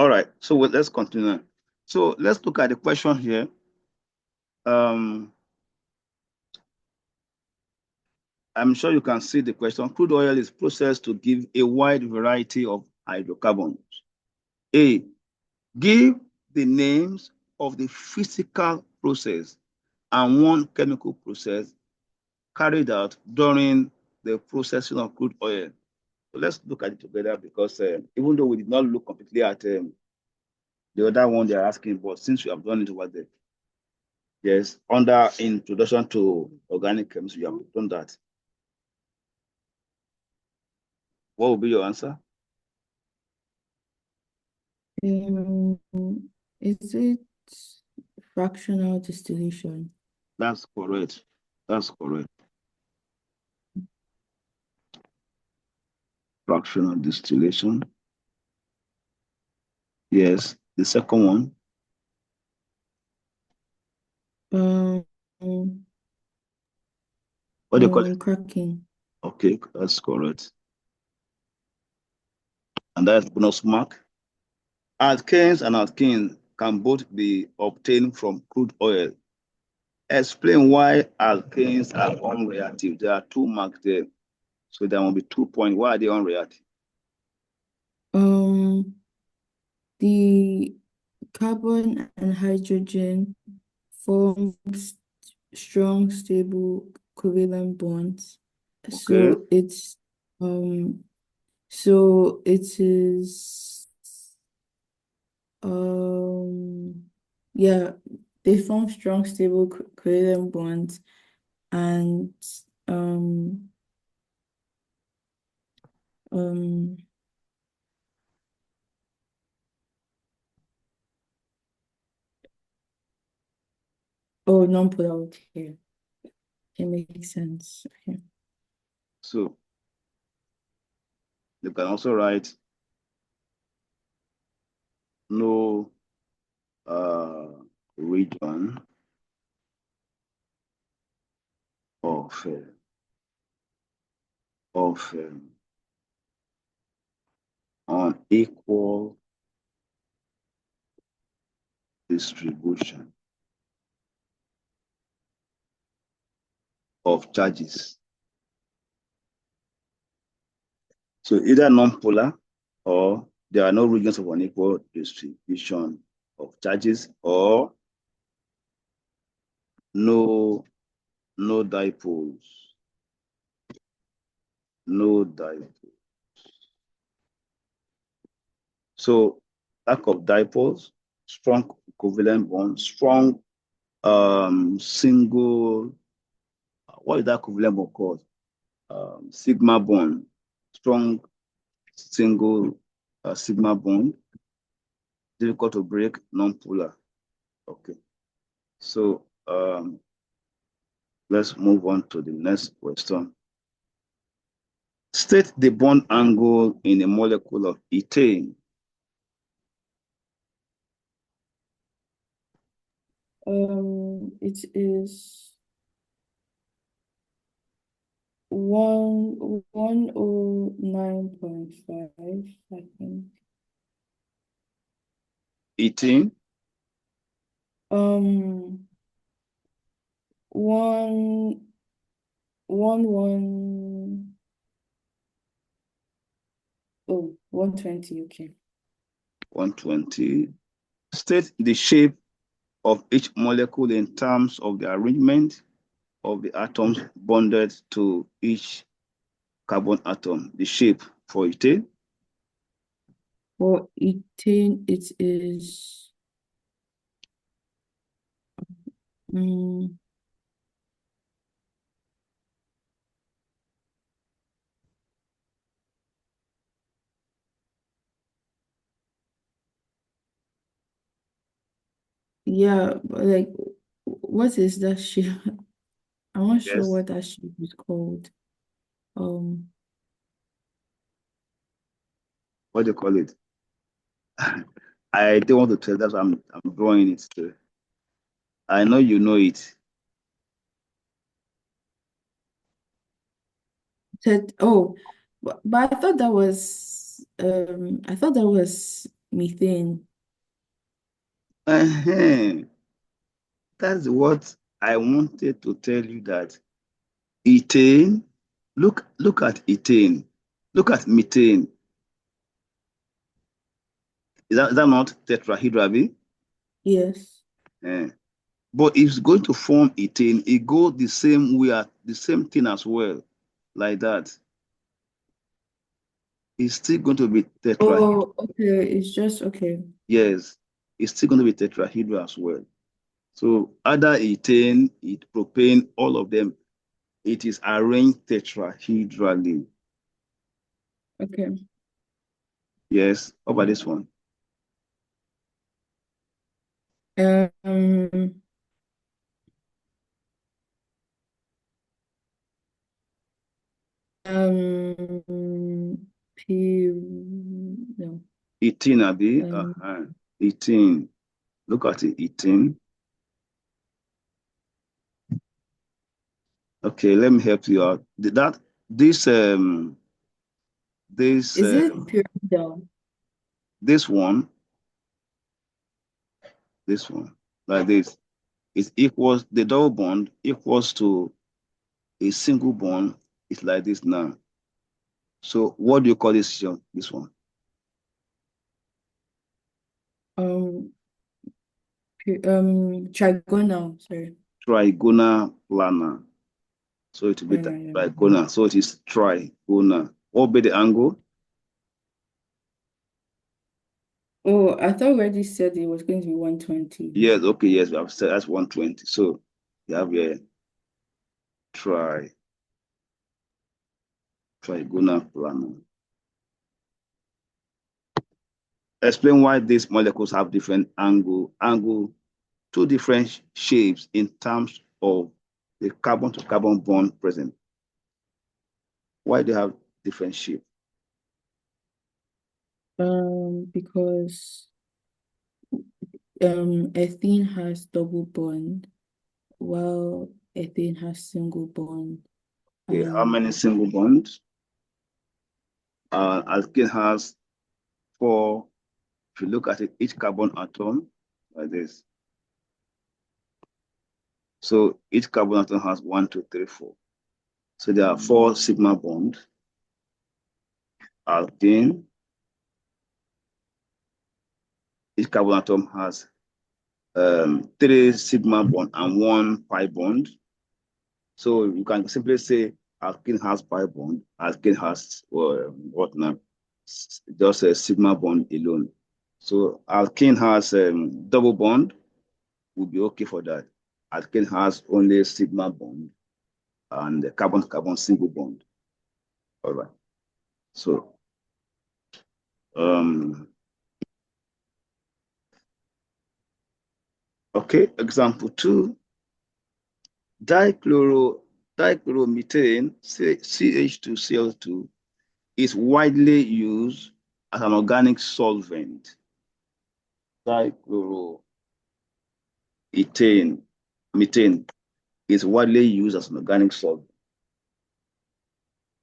All right, so let's continue. So let's look at the question here. I'm sure you can see the question. Crude oil is processed to give a wide variety of hydrocarbons. A, give the names of the physical process and one chemical process carried out during the processing of crude oil. So let's look at it together because even though we did not look completely at the other one they're asking, but since we have done it over there, yes, under introduction to organic chemistry, we have done that. What will be your answer? Is it fractional distillation? That's correct. That's correct. Fractional distillation. Yes. The second one. Um, What do you call it? cracking. Okay, that's correct. And that's bonus mark. Alkanes and alkenes can both be obtained from crude oil. Explain why alkanes are unreactive. There are two marks there. So there will be 2 points. Why are they unreactive? The carbon and hydrogen form strong, stable covalent bonds. Okay. So it is um yeah, they form strong, stable covalent bonds, and um um oh, non-polar. Okay, it makes sense. Okay. So you can also write no region of unequal distribution of charges. So either non-polar or there are no regions of unequal distribution of charges or no dipoles. No dipoles. So lack of dipoles, strong covalent bond, strong single, what is that covalent bond called? Sigma bond, strong single sigma bond, difficult to break, non-polar. Okay, so let's move on to the next question. State the bond angle in a molecule of ethane. It is 109.5, I think. Ethane, Um, one, one, oh, 120, okay. 120. State the shape of each molecule in terms of the arrangement of the atoms bonded to each carbon atom. The shape for ethane. For ethane, it is um, yeah, but like, what is that shape? I'm not sure Yes. what that shape is called. Um, What do you call it? I don't want to tell. That's why I'm drawing it. Too. I know you know it. but I thought that was methane. Uh-huh. That's what I wanted to tell you, that ethane, look at ethane, look at methane. Is that not tetrahydral? Yes. Eh. But if it's going to form ethane, it goes the same way, the same thing as well, like that. It's still going to be tetrahydral. Oh, okay. It's just okay. Yes, it's still going to be tetrahedral as well. So either ethane, propane, all of them, it is arranged tetrahedrally. Okay. Yes, how about this one? Um, P, no. Ethene, Abi. Um, Ethene. Look at it, ethene. Okay, let me help you out. This this is it pyramidal? this one, like this, it equals the double bond equals to a single bond. It's like this now. So what do you call this one? Um, Trigonal. Sorry. Trigonal planar. So it will be Yeah. trigonal. So it is trigonal. What will be the angle? Oh, I thought we already said it was going to be 120. Yes, okay, yes, we have said that's 120. So you have a trigonal planar. Explain why these molecules have different two different shapes in terms of the carbon to carbon bond present. Why they have different shape? Because ethene has double bond, while ethane has single bond. Okay, how And many single bonds? Alkane has four. If you look at it, each carbon atom, like this. So each carbon atom has 1, 2, 3, 4. So there are 4 sigma bonds. Alkane, each carbon atom has 3 sigma bond and 1 pi bond. So you can simply say alkene has pi bond, alkene has what now? Just a sigma bond alone. So alkene has double bond, would be okay for that. Alkene has only sigma bond and the carbon-carbon single bond. All right. So um, okay, example 2, dichloromethane, CH2Cl2, is widely used as an organic solvent. Dichloroethane, methane is widely used as an organic solvent.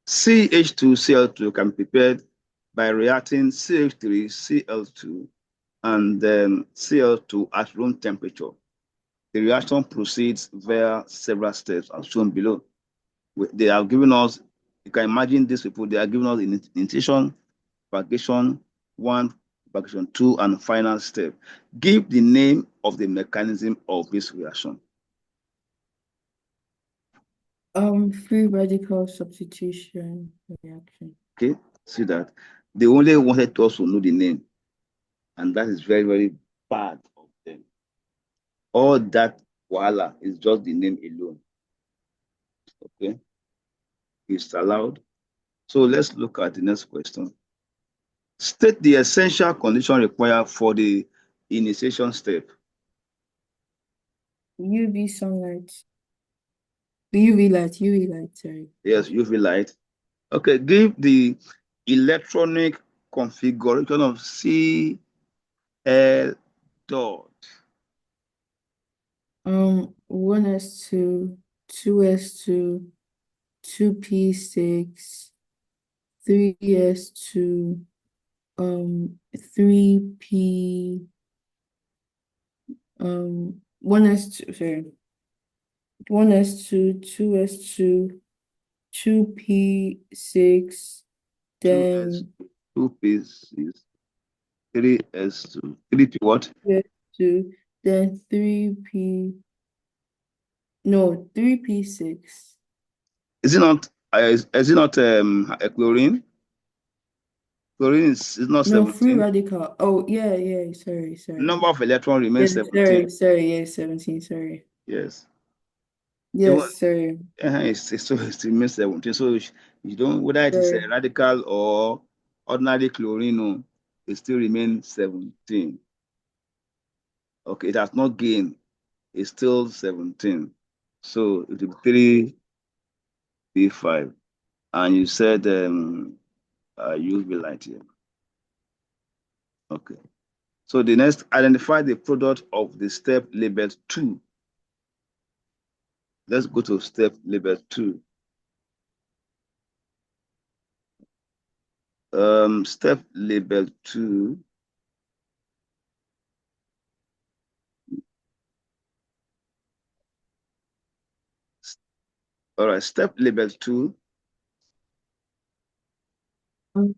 CH2Cl2 can be prepared by reacting CH3Cl2 and then Cl2 at room temperature. The reaction proceeds via several steps as shown below. They have given us, you can imagine these people, they are giving us initiation, propagation 1, propagation 2, and final step. Give the name of the mechanism of this reaction. free radical substitution reaction. Okay, see that? They only wanted us to know the name, and that is very, very bad of them. All that wahala is just the name alone. Okay, it's allowed. So let's look at the next question. State the essential condition required for the initiation step. UV sunlight. UV light, sorry. Yes, UV light. Okay, give the electronic configuration of Cl dot. 1s2, 2s2, 2p6, 3s2, 3p 1s2, sorry, 1s2, 2s2, 2p6, Two S, then 2p6, 3s2, 3p what? 2s2, then 3p, no, 3p6. Is it not a chlorine? Chlorine is not No, free 17. radical. Oh, yeah, yeah, sorry. Number of electron Yeah, remains 17. yeah, 17, sorry. Yes. Even Yes, sorry, so it remains 17. So you don't, whether it is a sorry. radical or ordinary chlorine, no, it still remains 17. Okay, it has not gained. It's still 17. So it will be 3p5. And you said UV light here. Okay. So the next, identify the product of the step labeled 2. Let's go to step labeled 2. Step labeled 2. All right, step labeled 2. Um,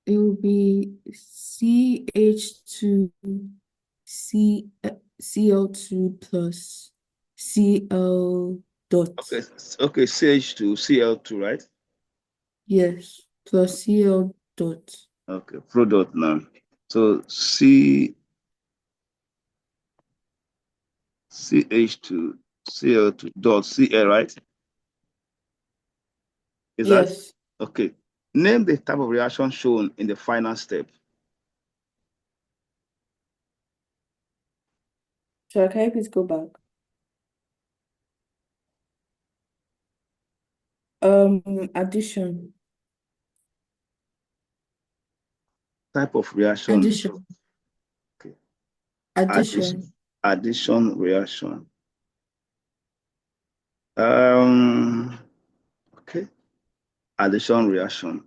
it will be CH2 C Cl2 plus Cl Okay, dot. okay, CH2, Cl2, right? Yes, plus Cl dot. Okay, product now. So CH2, Cl2 dot Cl, right? Is that Yes. okay? Name the type of reaction shown in the final step. So can I please go back? Addition. Type of reaction shown. Addition. Okay. Addition, Addition. addition reaction. Um, okay. Addition reaction.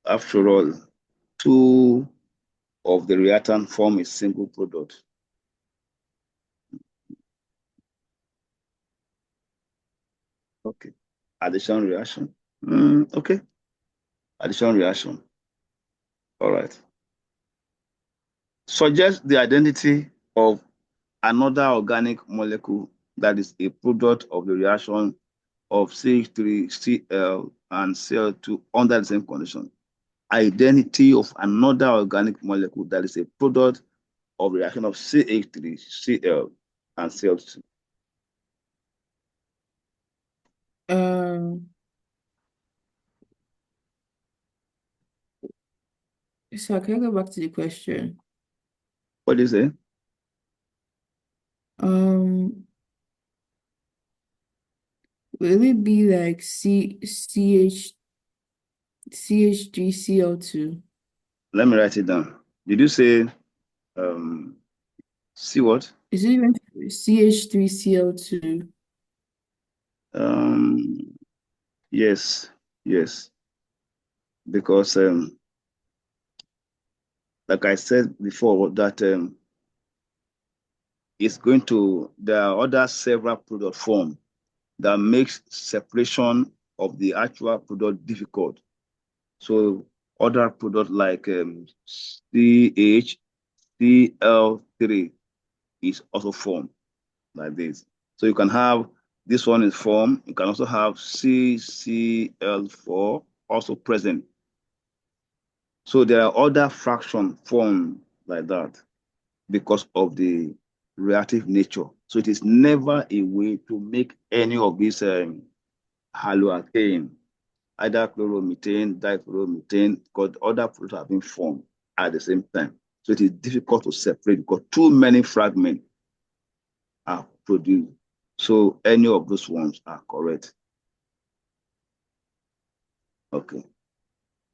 After all, two of the reactant form a single product. Okay. Addition reaction. Okay. Addition reaction. All right. Suggest the identity of another organic molecule that is a product of the reaction of CH3Cl and Cl2 under the same condition. Identity of another organic molecule that is a product of reaction of CH3Cl and Cl2. Um, so can I go back to the question? What is it? Um, will it be like CH3Cl2? Let me write it down. Did you say C what? Is it even CH3Cl2? Um, yes, yes, because like I said before, that it's going to, there are other several product form that makes separation of the actual product difficult. So other product like CHCl3 is also formed like this. So you can have this one is formed. You can also have CCl4 also present. So there are other fraction formed like that because of the reactive nature. So it is never a way to make any of these haloalkane, either chloromethane, dichloromethane, because other products have been formed at the same time. So it is difficult to separate because too many fragments are produced. So any of those ones are correct. Okay.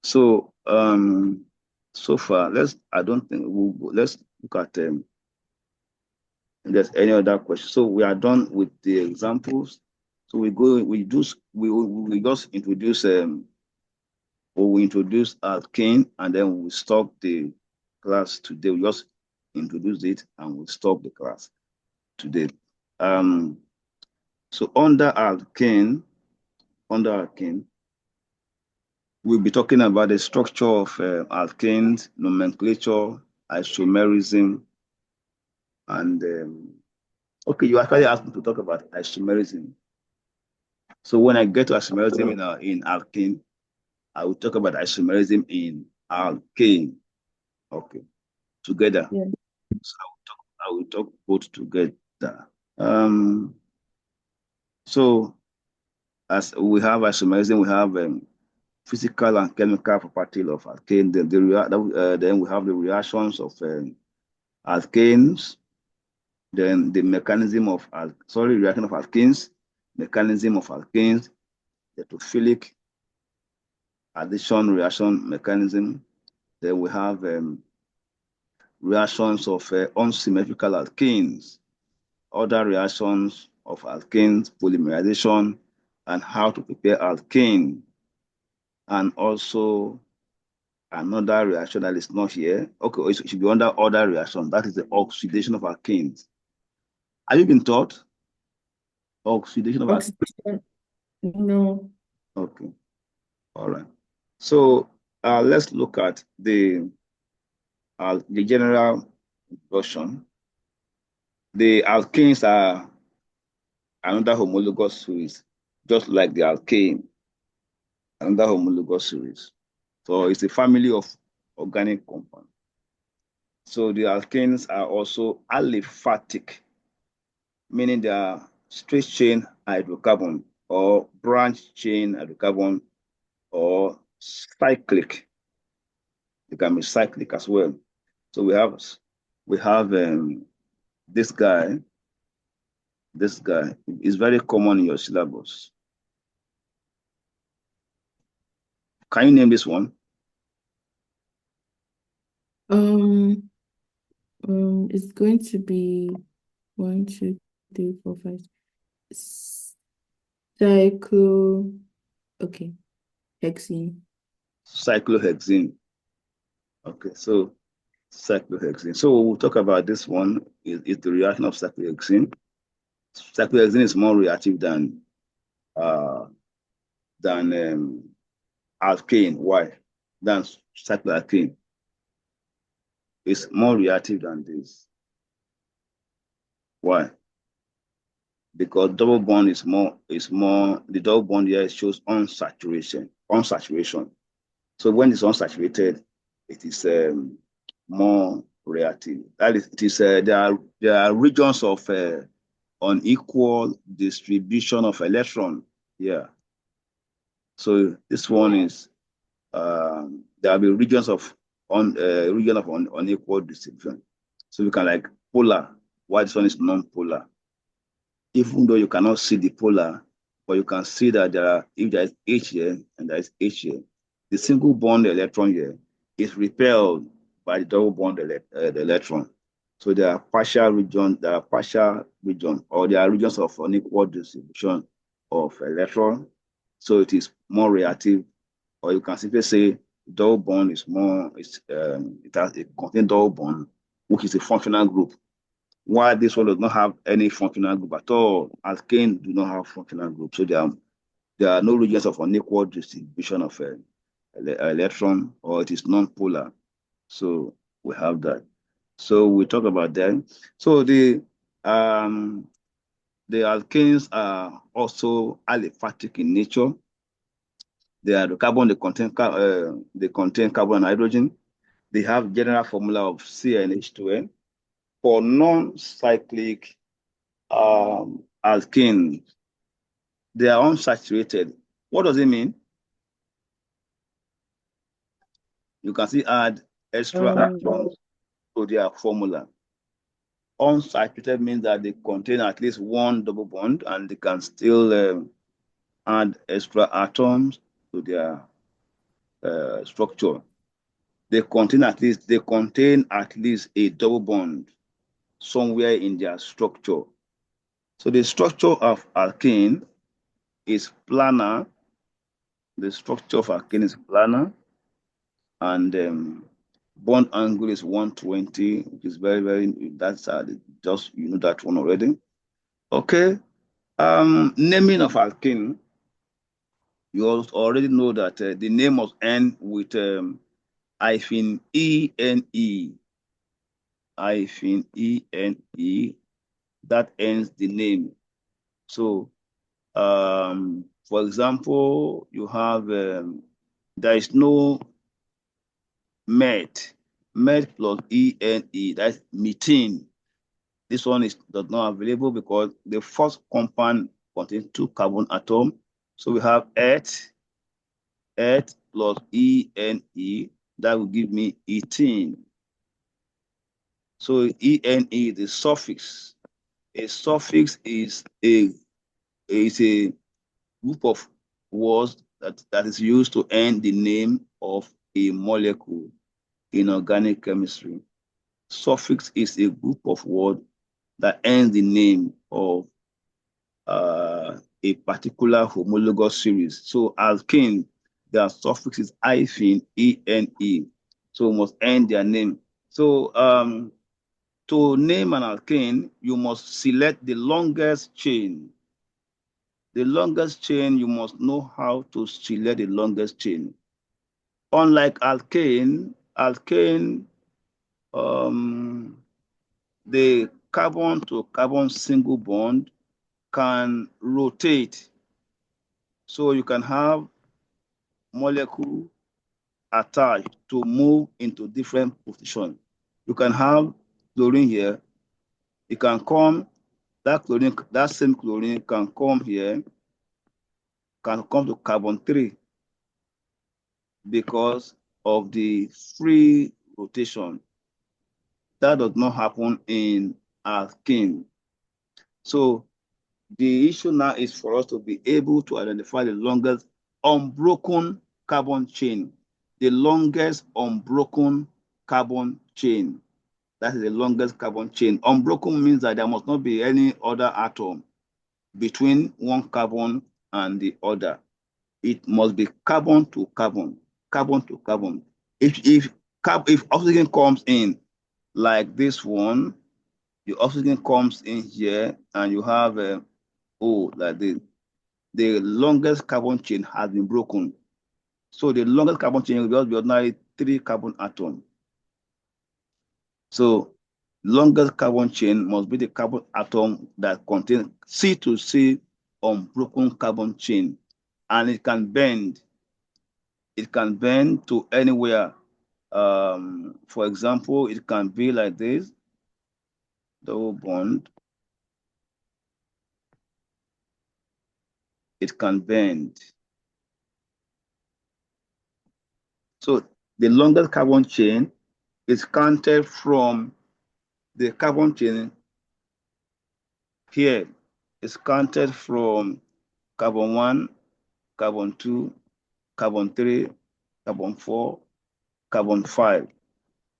So so far, I don't think let's look at if there's any other question. So we are done with the examples. So we just introduce We will introduce alkane and then we'll stop the class today. We just introduce it and we'll stop the class today. So under alkane, we'll be talking about the structure of alkanes, nomenclature, isomerism, and okay, you actually asked me to talk about isomerism. So when I get to isomerism in alkane, I will talk about isomerism in alkane. Okay, together. Yeah. So I will talk both together. Um, so as we have isomerism, we have physical and chemical property of alkane. Then we have the reactions of alkanes. Then the mechanism of reaction of alkanes, mechanism of alkanes, the electrophilic addition reaction mechanism. Then we have reactions of unsymmetrical alkanes, other reactions of alkanes, polymerization, and how to prepare alkane. And also another reaction that is not here. Okay, it should be under other reaction. That is the oxidation of alkanes. Have you been taught oxidation of alkanes? Oxidation. No. Okay, all right. So let's look at the general introduction. The alkanes are another homologous series, just like the alkane, another homologous series. So it's a family of organic compounds. So the alkanes are also aliphatic, meaning they are straight chain hydrocarbon or branch chain hydrocarbon or cyclic. They can be cyclic as well. So we have this guy. This guy is very common in your syllabus. Can you name this one? Um, it's going to be 1, 2, 3, 4, 5. Cyclo. Okay, hexene. Cyclohexene. Okay, so cyclohexene. So we'll talk about this one. Is the reaction of cyclohexene. Cyclohexene is more reactive uh, than alkane. Why? Than cycloalkane. It's more reactive than this. Why? Because double bond is more the double bond here shows unsaturation. So when it's unsaturated, it is more reactive. That is, it is there are regions of unequal distribution of electron. Yeah. So this one is there will be region of unequal distribution. So we can like polar, while this one is non-polar. Even though you cannot see the polar, but you can see that if there is H here and there is H here, the single bond electron here is repelled by the double bond the electron. So there are partial regions, or there are regions of unequal distribution of electron. So it is more reactive, or you can simply say double bond is more, it contains double bond, which is a functional group. While this one does not have any functional group at all, alkane do not have functional group. So there are no regions of unequal distribution of electron, or it is non-polar. So we have that. So we talk about that. So the alkanes are also aliphatic in nature. They are the carbon, they contain carbon and hydrogen. They have general formula of CnH2n. For non-cyclic alkenes, they are unsaturated. What does it mean? You can see add extra Um, atoms to their formula. Unsaturated means that they contain at least one double bond and they can still add extra atoms to their structure. They contain at least a double bond somewhere in their structure. So the structure of alkane is planar The structure of alkane is planar, and bond angle is 120, which is very, very, that's just, you know that one already. Okay. Naming of alkene, you already know that the name must end with hyphen E-N-E, hyphen E-N-E, that ends the name. So, for example, you have, there is no met, met plus E-N-E, that's methane. This one is not available because the first compound contains 2 carbon atoms. So we have earth plus E-N-E, that will give me ethene. So E-N-E, the suffix. A suffix is a group of words that is used to end the name of a molecule in organic chemistry. Suffix is a group of words that ends the name of a particular homologous series. So alkane, their suffix is hyphen E-N-E. So must end their name. So to name an alkane, you must select the longest chain. The longest chain, you must know how to select the longest chain. Unlike alkane, the carbon to carbon single bond can rotate. So you can have molecule attached to move into different positions. You can have chlorine here. It can come, that chlorine, that same chlorine can come here, can come to carbon 3 because of the free rotation. That does not happen in alkene. So the issue now is for us to be able to identify the longest unbroken carbon chain. The longest unbroken carbon chain. That is the longest carbon chain. Unbroken means that there must not be any other atom between one carbon and the other. It must be carbon to carbon, carbon to carbon. If oxygen comes in like this one, the oxygen comes in here and you have like this, the longest carbon chain has been broken. So the longest carbon chain will be ordinary 3 carbon atoms. So longest carbon chain must be the carbon atom that contains C to C unbroken carbon chain. And it can bend. It can bend to anywhere. For example, it can be like this, double bond. It can bend. So the longest carbon chain is counted from the carbon chain here. It's counted from carbon 1, carbon 2, carbon 3, carbon 4, carbon 5.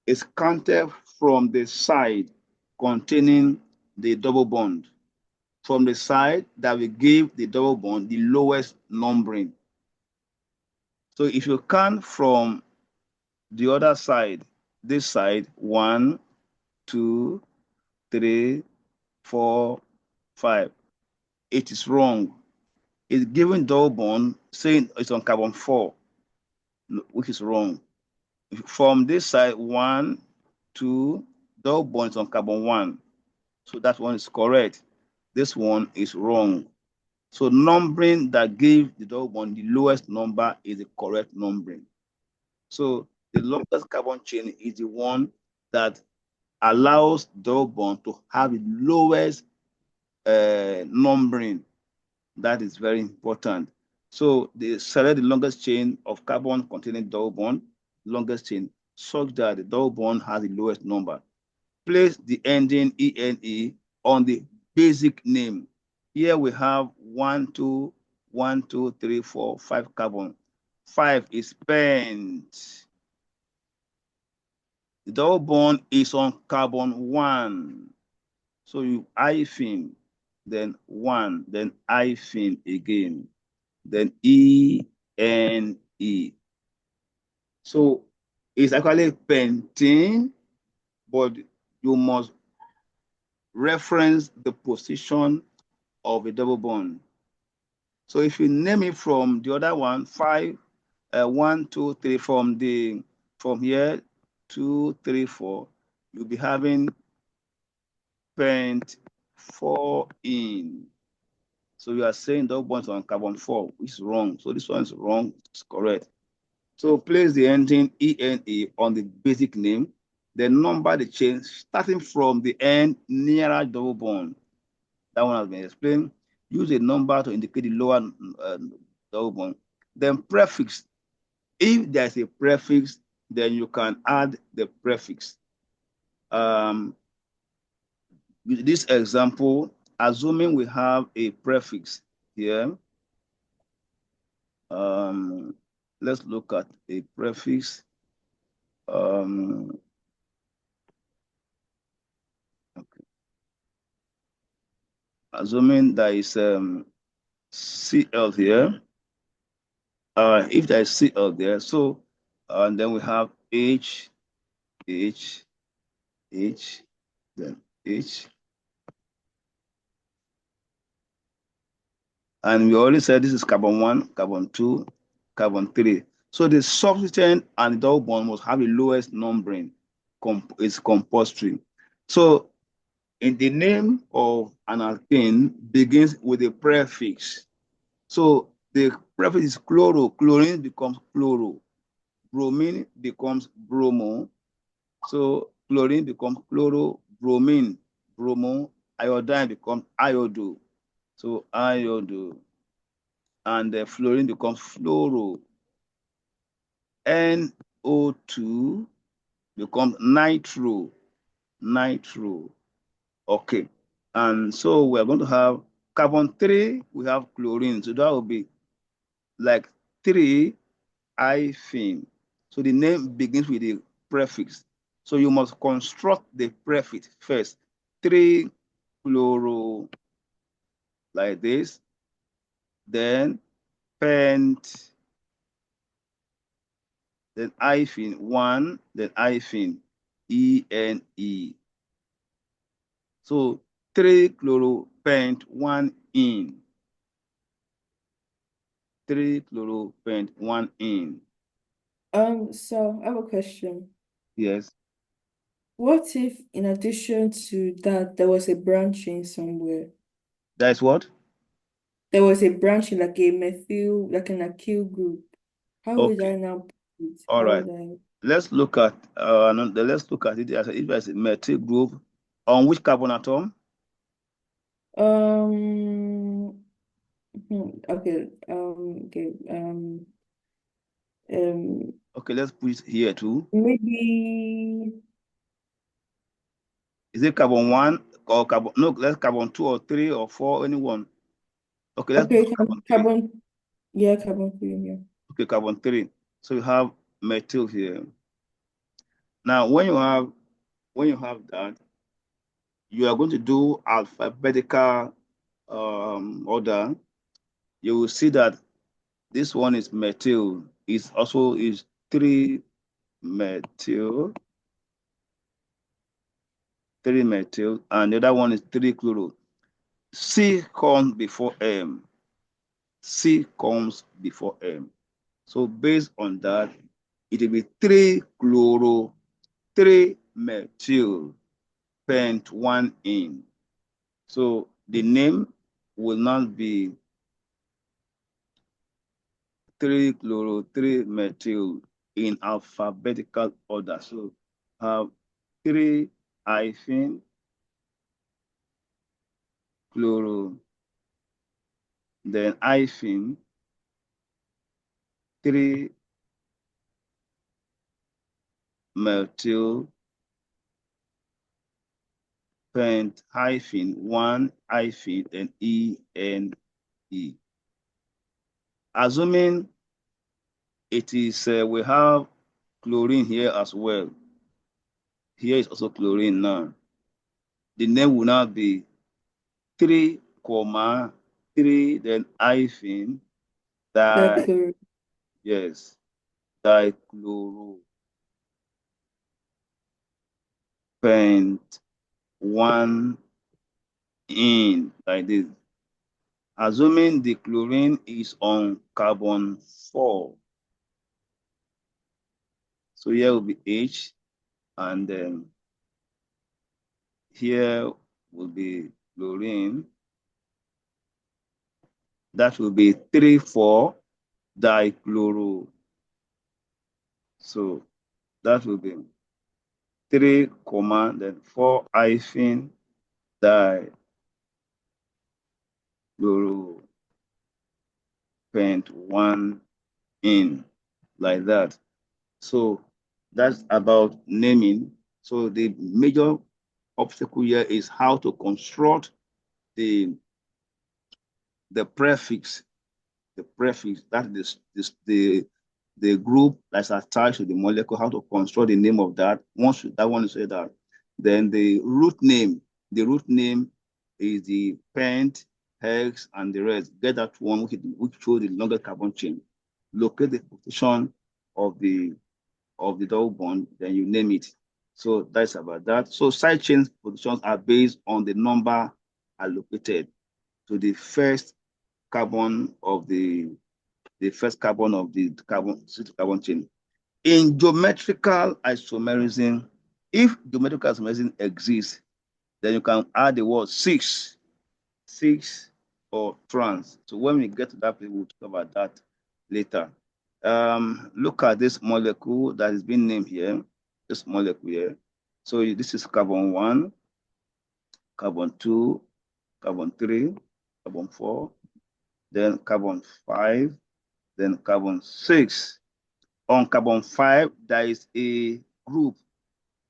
It's counted from the side containing the double bond. From the side that will give the double bond the lowest numbering. So if you count from the other side, this side, 1, 2, 3, 4, 5, it is wrong. It's giving double bond saying it's on carbon 4, which is wrong. From this side, 1, 2, double bond is on carbon 1. So that one is correct. This one is wrong. So numbering that gives the double bond the lowest number is the correct numbering. So the longest carbon chain is the one that allows double bond to have the lowest numbering. That is very important. So they select the longest chain of carbon containing double bond, longest chain, such that the double bond has the lowest number. Place the ending ENE on the basic name. Here we have 1, 2, 1, 2, 3, 4, 5 carbon. 5 is bent. The double bond is on carbon 1. So you hyphen, then 1, then hyphen again, then ENE. N-E. So it's actually pentene, but you must reference the position of a double bond. So if you name it from the other one, 1, 2, 3, from here, 2, 3, 4, you'll be having pent 4 in. So you are saying double bonds on carbon 4, which is wrong. So this one is wrong, it's correct. So place the ending ENA on the basic name, then number the chain starting from the end nearer double bond. That one has been explained. Use a number to indicate the lower double bond. Then prefix. If there's a prefix, then you can add the prefix. With this example, assuming we have a prefix here, let's look at a prefix. Okay. Assuming there is CL here, if there is CL there, so and then we have H, H, H, then H. And we already said this is carbon 1, carbon 2, carbon 3. So the substituent and the double bond must have the lowest numbering. It's compulsory. So in the name of an alkane begins with a prefix. So the prefix is chloro. Chlorine becomes chloro. Bromine becomes bromo. So chlorine becomes chloro. Bromine, bromo. Iodine becomes iodo. So iodo. And the fluorine becomes fluoro. NO2 becomes nitro. Nitro. Okay. And so we're going to have carbon 3, we have chlorine. So that will be like 3 hyphen. So the name begins with the prefix. So you must construct the prefix first. 3 chloro, like this. Then pent, then hyphen 1, then hyphen ENE. So 3 chloropent 1 in. 3 chloropent 1 in. So I have a question. Yes. What if, in addition to that, there was a branching somewhere? That's what? There was a branching, like a methyl, like an alkyl group. How would Okay. I now put it? All How right. would I? Let's look at let's look at it as if there's a methyl group on which carbon atom? Um. Okay. Um. Okay, let's put it here too. Maybe. Is it carbon 1 or carbon? No, let's carbon 2 or 3 or 4, anyone. Okay, let's do Okay. carbon 3. Carbon. Yeah, carbon three. Yeah. Okay, carbon 3. So you have methyl here. Now, when you have that, you are going to do alphabetical order. You will see that this one is methyl. It's also is 3 methyl, 3 methyl, and the other one is 3 chloro. C comes before M. C comes before M. So based on that, it will be 3 chloro, 3 methyl, pent 1 in. So the name will not be 3 chloro, 3 methyl in alphabetical order. So have 3 hyphen chloro, then hyphen 3 methyl pent hyphen 1 hyphen then ENE. Assuming it is, we have chlorine here as well. Here is also chlorine now. The name will now be 3, comma 3, then hyphen di Dichloride. Yes. Dichloro. Pent 1 in like this. Assuming the chlorine is on carbon 4. So here will be H, and then here will be chlorine. That will be 3,4 dichloro. So that will be 3, comma, then 4 hyphen dichloro pent 1 in like that. So that's about naming. So the major obstacle here is how to construct the prefix, that is the group that's attached to the molecule, how to construct the name of that. Once that one is said that, then the root name is the pent, hex, and the rest. Get that one which shows the longest carbon chain. Locate the position of the double bond, then you name it. So that's about that. So side chain positions are based on the number allocated to the first carbon of the carbon chain. In geometrical isomerism, if geometrical isomerism exists, then you can add the word six or trans. So when we get to that place, we'll talk about that later. Look at this molecule that is being named here, this molecule here. So this is carbon 1, carbon 2, carbon 3, carbon 4, then carbon 5, then carbon 6. On carbon 5, there is a group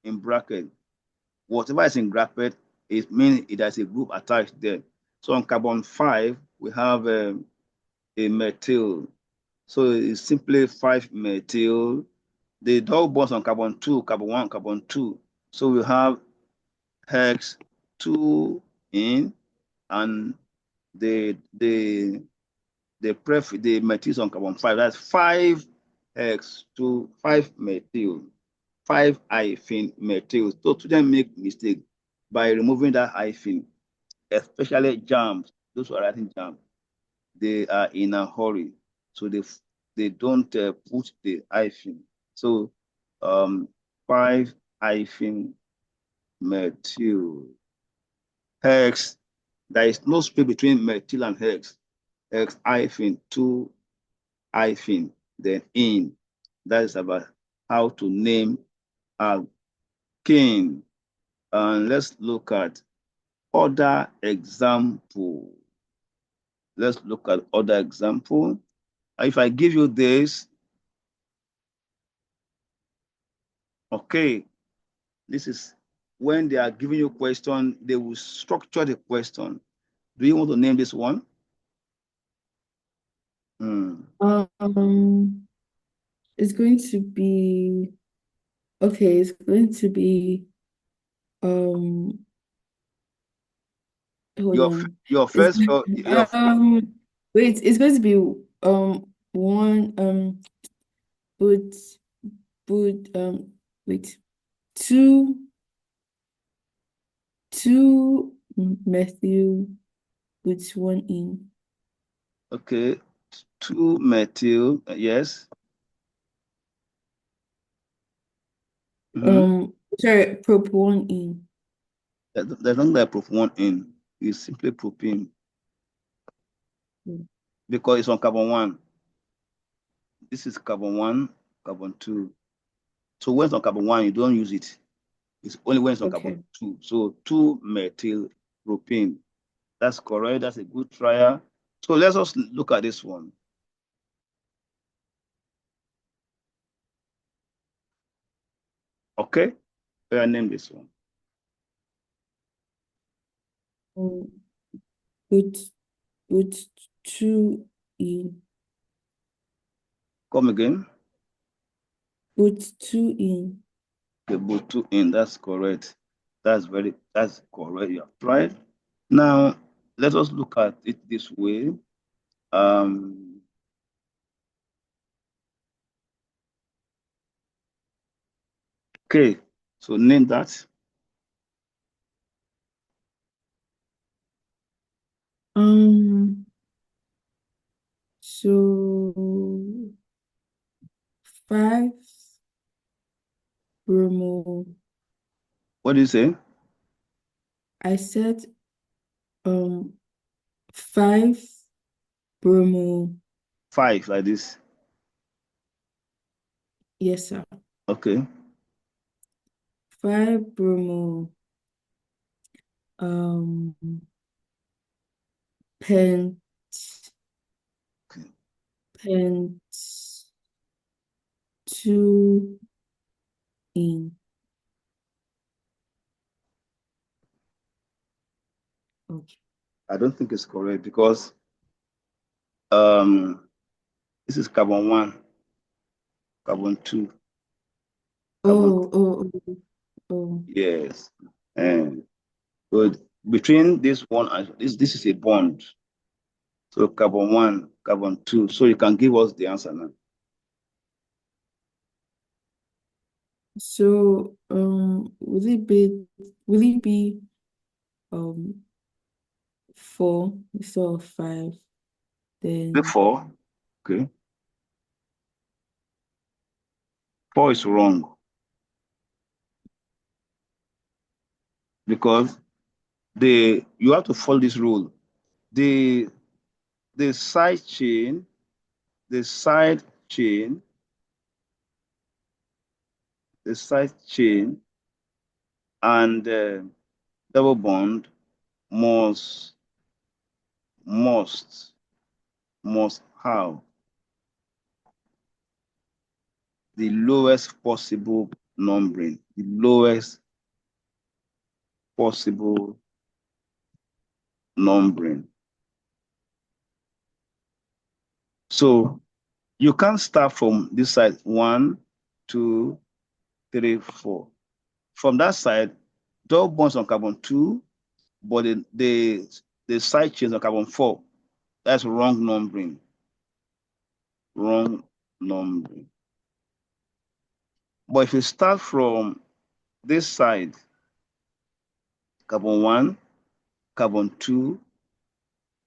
in bracket. Whatever is in bracket, it means it has a group attached there. So on carbon 5, we have a methyl. So it's simply 5-methyl. The double bonds on carbon 2, carbon 1, carbon 2. So we have hex 2 in, and the methyls on carbon 5. That's 5 hex to 5-methyl, 5 hyphen methyl. So students make mistake by removing that hyphen, especially jams. Those who are writing jam, they are in a hurry, so they don't put the hyphen. So 5 hyphen methyl hex. There is no space between methyl and hex. Hex hyphen 2 hyphen then in. That is about how to name alkane. And let's look at other example. Let's look at other example. If I give you this, okay, this is when they are giving you a question, they will structure the question. Do you want to name this one? It's going to be okay. It's going to be um. Hold on. Your It's first wait. It's going to be one but but wait two methyl with one in. okay, 2-methyl, yes. Sorry, prop one in. There's nothing like proof 1 in. It's simply propane because it's on carbon 1. This is carbon 1, carbon 2. So when it's on carbon 1, you don't use it. It's only when it's on carbon Okay. 2. So 2-methyl propane. That's correct. That's a good trial. So let's just look at this one. Okay, I name this one. Put two in. Come again. Put two in. Okay, put 2 in. That's correct. That's correct. You have tried. Now let us look at it this way. Okay, so name that. Um, so 5 bromo. What do you say? I said um 5 bromo. 5 like this. Yes, sir. Okay. 5 bromo. Um, pent, Okay. pent, two in. Okay. I don't think it's correct because um this is carbon 1, carbon 2, carbon Oh, oh, oh, oh. yes. And but between this one and this is a bond. So carbon 1, carbon 2. So you can give us the answer now. So, will it be 4 instead of 5? The Then 4. Okay. 4 is wrong because you have to follow this rule. The the side chain, the side chain, the side chain and double bond must must must have the lowest possible numbering, the lowest possible numbering. So you can't start from this side 1, 2, 3, 4. From that side, double bonds on carbon 2, but the side chains on carbon 4. That's wrong numbering. Wrong numbering. But if you start from this side, carbon 1, carbon 2,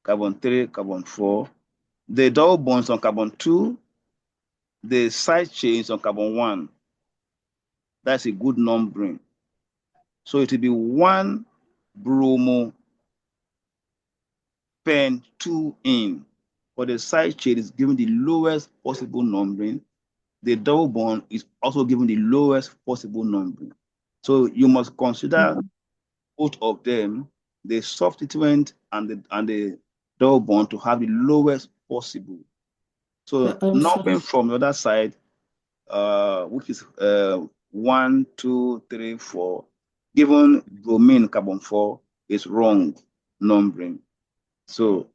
carbon 3, carbon 4, the double bonds on carbon 2, the side chains on carbon 1, that's a good numbering. So it will be 1 bromo pen 2 in. But the side chain is given the lowest possible numbering. The double bond is also given the lowest possible numbering. So you must consider both of them, the substituent and the double bond, to have the lowest possible. So so numbering from the other side, which is 1, 2, 3, 4, given bromine carbon 4 is wrong numbering. So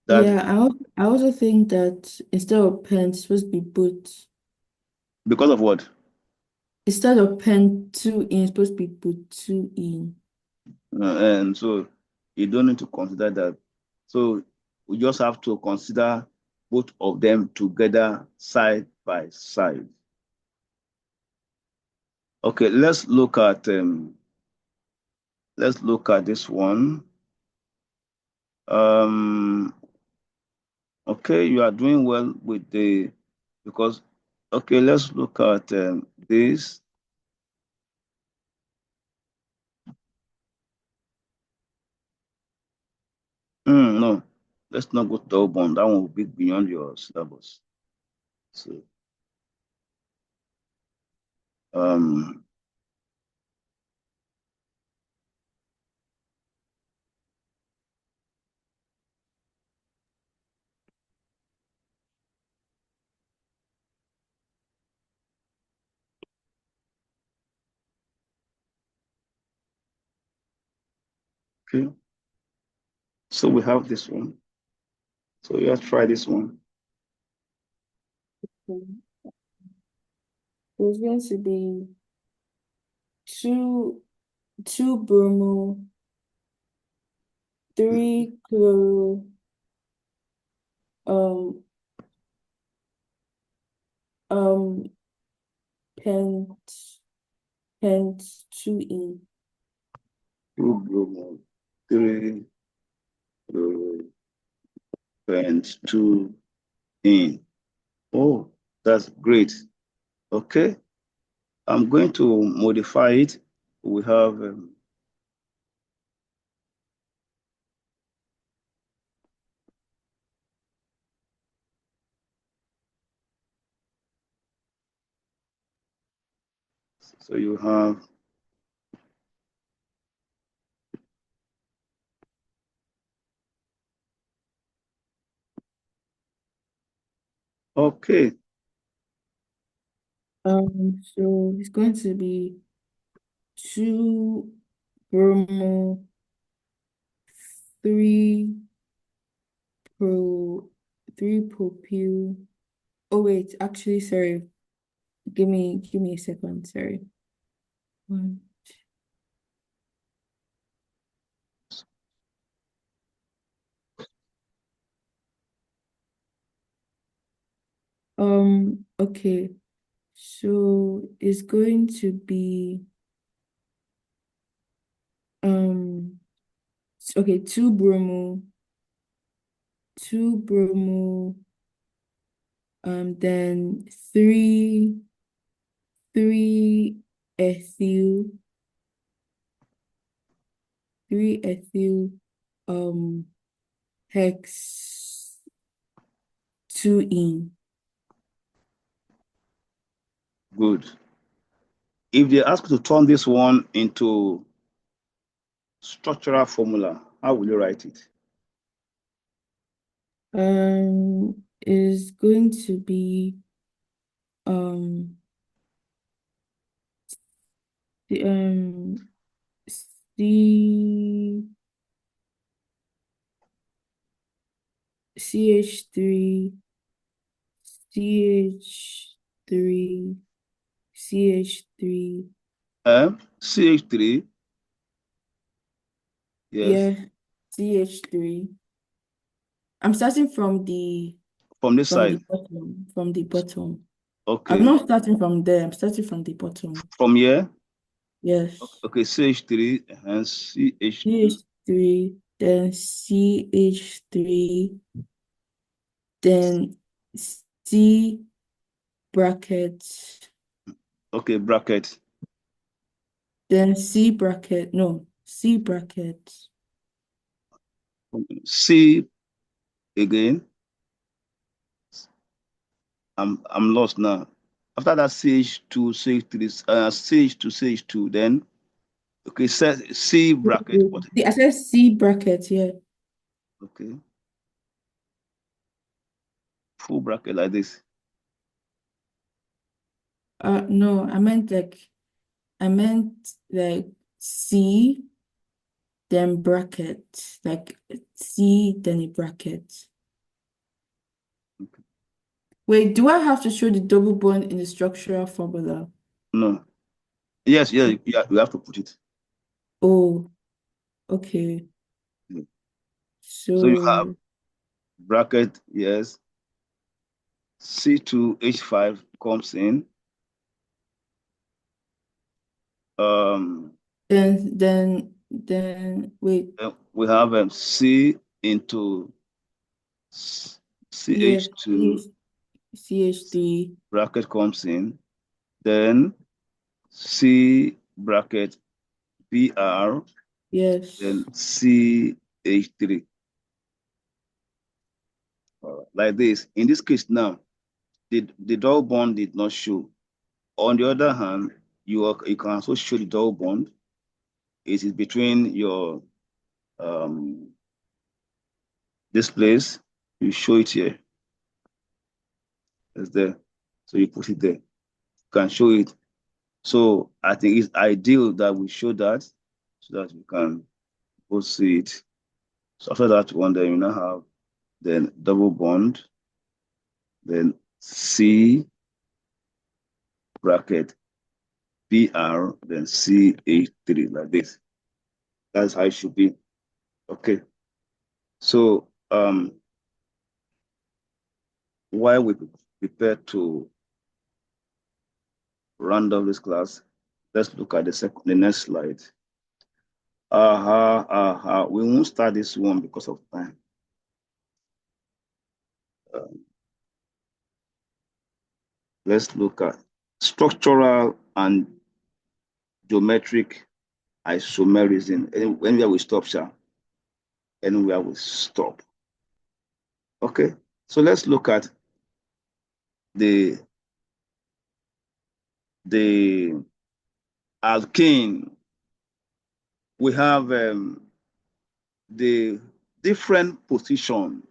that yeah, I also think that instead of pen, it's supposed to be boot. because of what? Instead of pen 2 in, it's supposed to be boot 2 in. And so you don't need to consider that. So we just have to consider both of them together side by side. Okay, let's look at this one. Um, okay, you are doing well with the because okay, let's look at this. No, let's not go to double bond. That one will be beyond your syllabus. So um, okay, so we have this one. So let's try this one. There's going to be two bromo, three chloro, um, um, pent. hence 2 in. 2 bromo, 3 and 2 in. Oh, that's great. Okay, I'm going to modify it. We have so you have okay. So it's going to be 2 bromo, 3 pro, 3 propyl. Oh wait, actually, sorry. Give me a second. Sorry. One. Okay. So it's going to be um okay, 2 bromo, then 3 ethyl, 3 ethyl, um hex 2 in. Good. If they ask you to turn this one into structural formula, how will you write it? Is going to be um the C CH3 CH3 CH3 CH3, yes, yeah, CH3. I'm starting from the from this from the side. bottom from the bottom. I'm Okay, not starting from there. I'm starting from the bottom. from here. Yes. Okay, CH3 and CH2. CH3, then CH3, then C bracket, Okay, bracket. then C bracket, no, C bracket, C again. I'm lost now. After that CH2, CH3, CH2, CH2, then okay, C bracket. What? I said C bracket, yeah. Okay, full bracket like this. No, I meant like C, then bracket, like C, then a bracket. Okay. Wait, do I have to show the double bond in the structural formula? No. Yes, yeah, yeah, you have to put it. Oh, okay. Yeah. So you have So bracket, yes. C2H5 comes in. Um, wait, we have C into yeah, CH2 CH3, bracket comes in. Then C bracket BR, then yes. CH3. Like this. In this case now, the double bond did not show. On the other hand, you can also show the double bond. It is between your um, this place. You show it here. It's there. So you put it there. You can show it. So I think it's ideal that we show that so that we can both see it. So after that one, then you now have then double bond, then C bracket BR, then CH3 like this. That's how it should be. Okay. So while we prepare to round off this class, Let's look at the next slide. We won't start this one because of time. Let's look at structural and geometric isomerism. Anywhere we stop, sir. Anywhere we stop. Okay, so let's look at the alkane. We have the different position.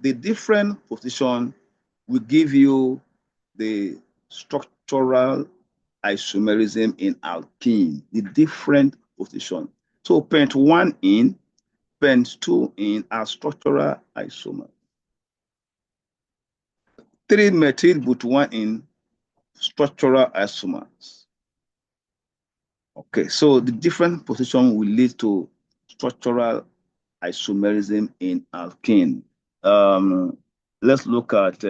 The different position will give you the structural isomerism in alkene, the different position. So pent 1 in, pent 2 in are structural isomers. 3-methyl but 1 in structural isomers. Okay, so the different position will lead to structural isomerism in alkene. Let's look at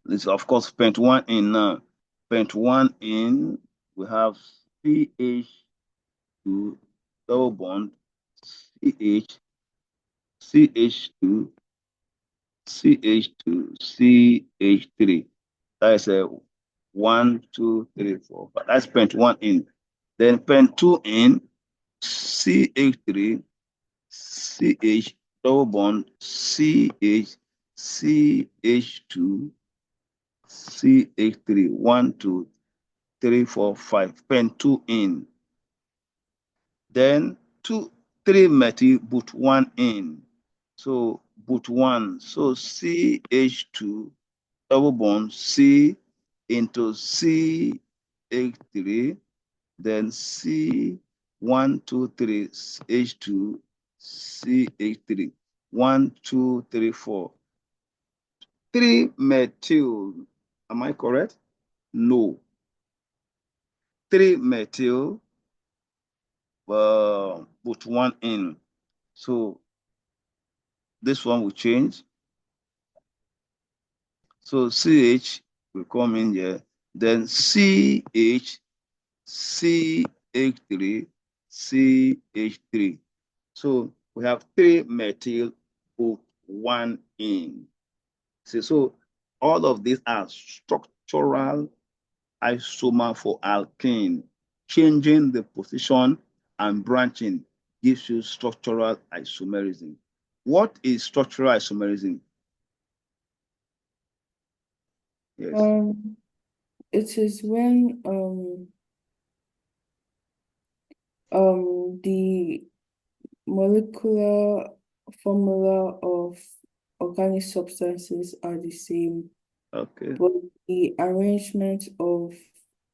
this, of course, pent 1 in now. Pent 1 in, we have CH2 double bond, CH, CH2, CH2, CH3. That is a 1, 2, 3, 4, 5. That's pent 1 in. Then pent 2 in, CH3, CH double bond, CH, CH2, CH3, 1, 2, 3, 4, 5. Pen 2 in. Then 3-methyl but 1 in. So but 1. So CH2 double bond C into CH3, then C 1, 2, 3, H2, CH3. 1, 2, 3, 4. 3-methyl. Am I correct? No. 3-methyl, put 1 in. So this one will change. So CH will come in here. Then CH, CH3, CH3. So we have 3-methyl, put 1 in. See, so all of these are structural isomer for alkane. Changing the position and branching gives you structural isomerism. What is structural isomerism? Yes. It is when the molecular formula of organic substances are the same, Okay. but the arrangement of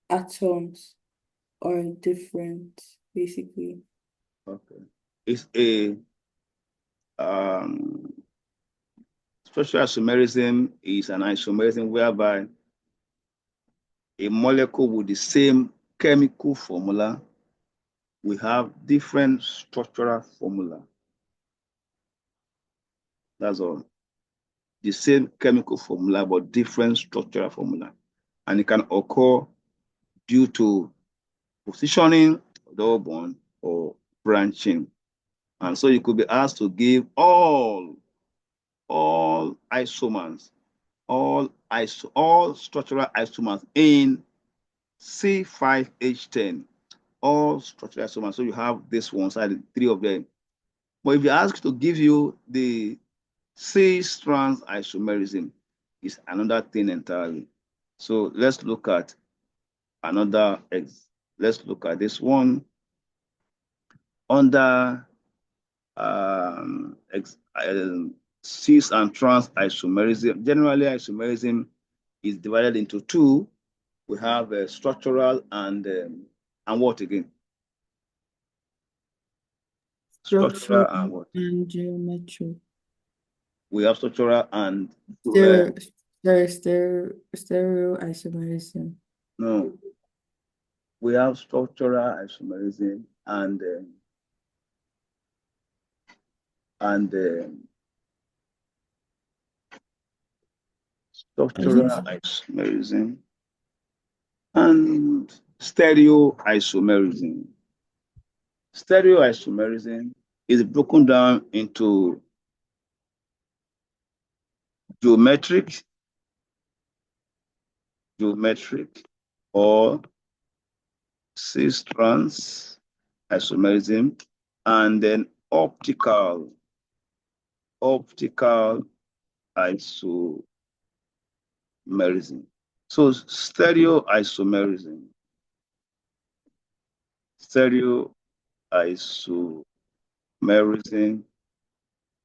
atoms are different, basically. Okay. It's a um, structural isomerism is an isomerism whereby a molecule with the same chemical formula we have different structural formula. That's all. The same chemical formula, but different structural formula. And it can occur due to positioning, double bond, or branching. And so you could be asked to give all isomers, all structural isomers in C5H10, all structural isomers. So you have this one side, 3 of them. But if you ask to give you the C-strands isomerism, is another thing entirely. So let's look at let's look at this one under cis and trans isomerism. Generally, isomerism is divided into 2. We have structural and what again? Structural Structural and what? and geometry. We have structural and Stereo, stereo isomerism. no. We have structural isomerism and and I think structural isomerism and Stereoisomerism. Stereoisomerism is broken down into geometric, or cis-trans isomerism, and then optical isomerism. So stereoisomerism.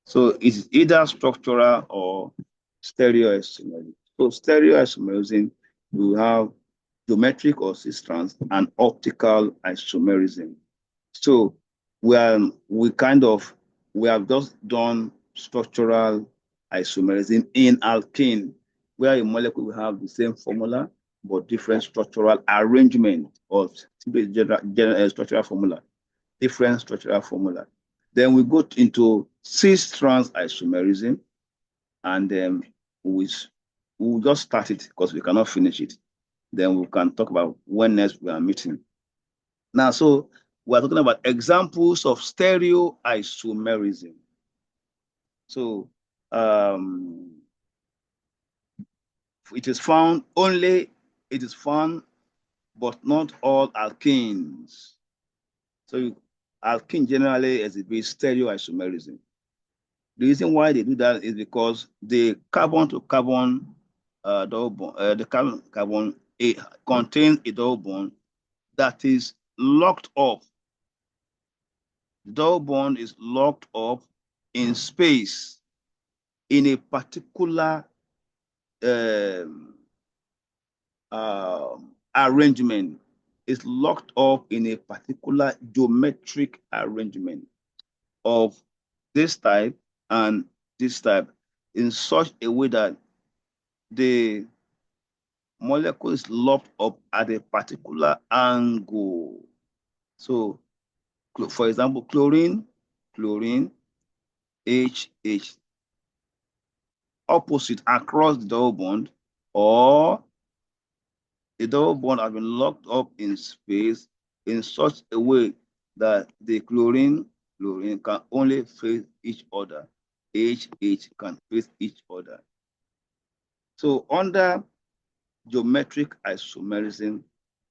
So it's either structural or stereoisomerism. So stereoisomerism, you have geometric or cis-trans and optical isomerism. So we have just done structural isomerism in alkene, where a molecule will have the same formula but different structural arrangement of structural formula, different structural formula. Then we go into cis-trans isomerism, and then we'll just start it because we cannot finish it. Then we can talk about when next we are meeting. Now, so we're talking about examples of stereoisomerism. So it is found, but not all alkenes. So alkene generally exhibits stereoisomerism. The reason why they do that is because the carbon to carbon double bond, the carbon contains a double bond that is locked up. The double bond is locked up in space in a particular um, arrangement. It's locked up in a particular geometric arrangement of this type and this type in such a way that the molecule is locked up at a particular angle. So, for example, chlorine, H, opposite across the double bond, or the double bond has been locked up in space in such a way that the chlorine can only face each other. H can face each other. So under geometric isomerism,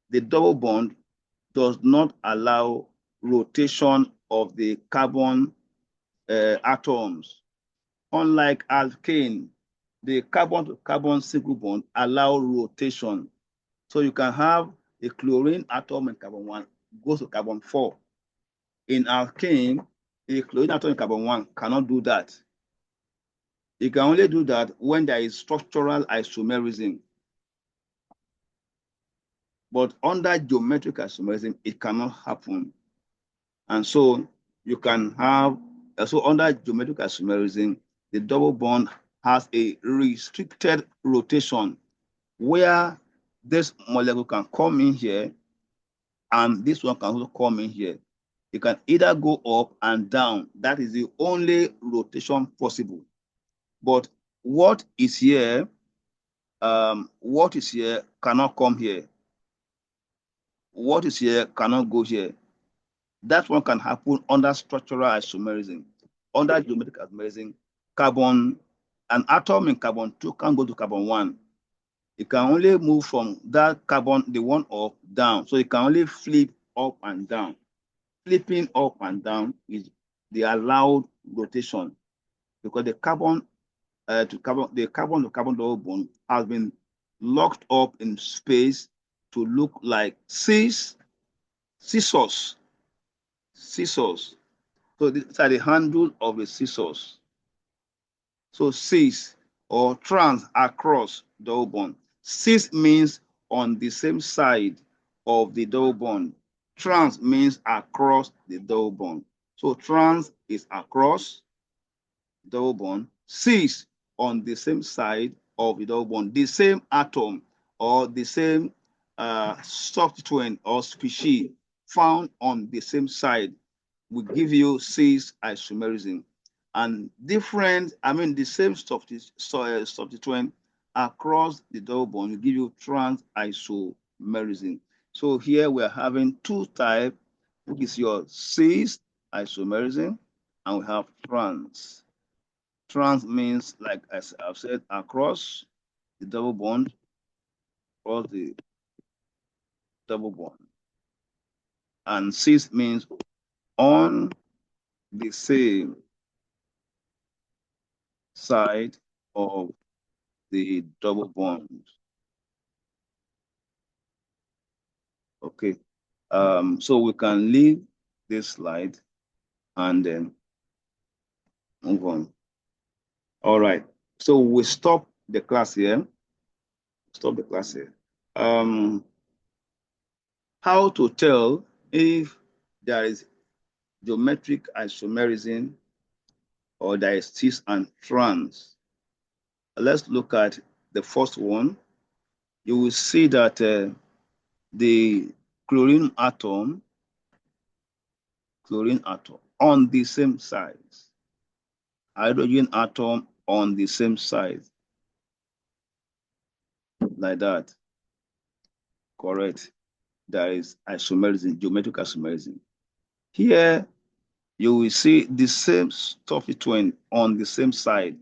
the double bond does not allow rotation of the carbon atoms. Unlike alkane, the carbon to carbon single bond allow rotation. So you can have a chlorine atom in carbon 1 goes to carbon 4. In alkane, a chlorine atom in carbon 1 cannot do that. It can only do that when there is structural isomerism. But under geometric isomerism, it cannot happen. And so you can have, so under geometric isomerism, the double bond has a restricted rotation where this molecule can come in here and this one can also come in here. It can either go up and down. That is the only rotation possible. But what is here cannot come here. What is here cannot go here. That one can happen under structural isomerism. Under geometric isomerism, an atom in carbon 2 can go to carbon 1. It can only move from that carbon, the one up, down. So it can only flip up and down. Flipping up and down is the allowed rotation because the carbon to carbon double bond has been locked up in space to look like scissors. So these are the handle of the scissors. So cis or trans across double bond. Cis means on the same side of the double bond. Trans means across the double bond. So trans is across double bond. Cis on the same side of the double bond. The same atom or the same substituent or species found on the same side will give you cis isomerism. And the same substituent across the double bond will give you trans isomerism. So here we are having two types, which is your cis isomerism, and we have trans. Trans means, like as I've said, across the double bond, or the double bond. And cis means on the same side of the double bond. Okay. So we can leave this slide and then move on. All right. So we stop the class here. Stop the class here. How to tell if there is geometric isomerism or there is cis and trans. Let's look at the first one. You will see that the chlorine atom on the same size, hydrogen atom on the same size, like that. Correct. There is isomerism, geometric isomerism. Here, you will see the same stuffy twin on the same side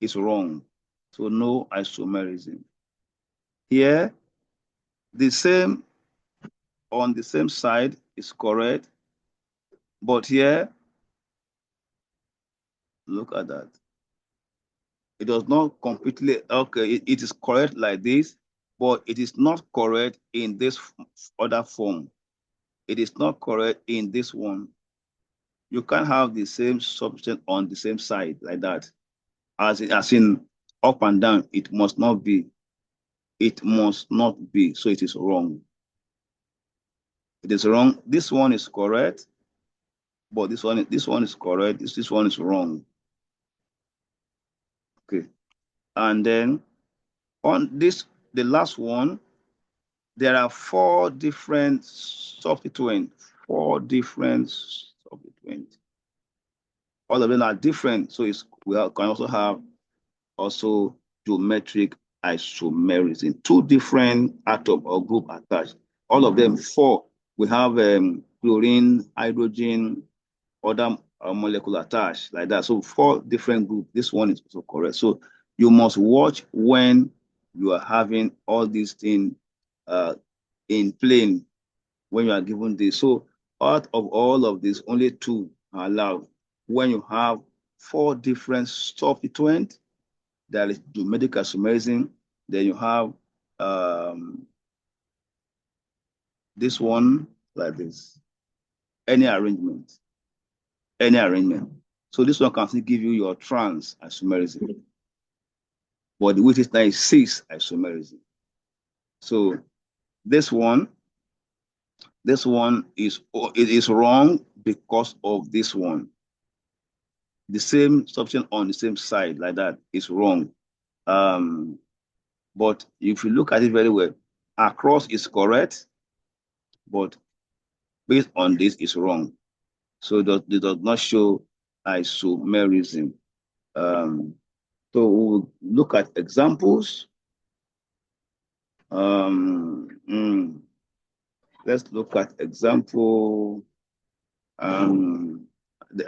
is wrong. So no isomerism. Here, the same on the same side is correct. But here, look at that. It does not completely, okay, it is correct like this, but it is not correct in this other form. It is not correct in this one. You can't have the same substance on the same side like that. As in up and down, it must not be. It must not be. So it is wrong. It is wrong. This one is correct, but this one is correct. This one is wrong. Okay. And then on this, the last one, there are four different substituents. Four different substituents. All of them are different. So we can also have geometric isomerism. Two different atom or group attached. All of them four. We have chlorine, hydrogen, other molecule attached like that. So four different groups. This one is also correct. So you must watch when you are having all these things in plane when you are given this. So out of all of these, only two are allowed. When you have four different substituents, there is geometric isomerism. Then you have this one like this. Any arrangement. So this one can still give you your trans isomerism. But the weight is now is cis isomerism. So this one it is wrong because of this one. The same substance on the same side like that is wrong. But if you look at it very well, across is correct, but based on this is wrong. So it does not show isomerism. So we'll look at examples. Let's look at example. I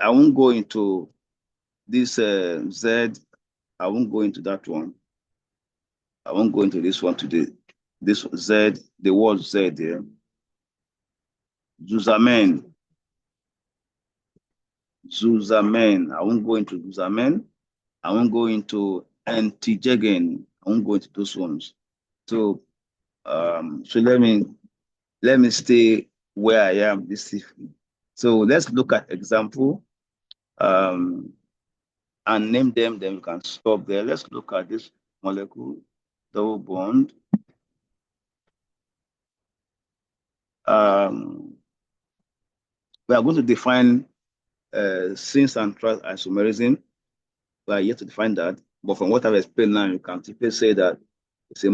won't go into this Z. I won't go into that one. I won't go into this one today. This Z, the word Z there. Zuzamen. I won't go into Zuzamen. I won't go into Antijegen. I won't go into those ones. So, so let me stay where I am this evening. So let's look at example and name them. Then we can stop there. Let's look at this molecule, double bond. We are going to define cis and trans isomerism. We are yet to define that, but from what I've explained now, you can simply say that it's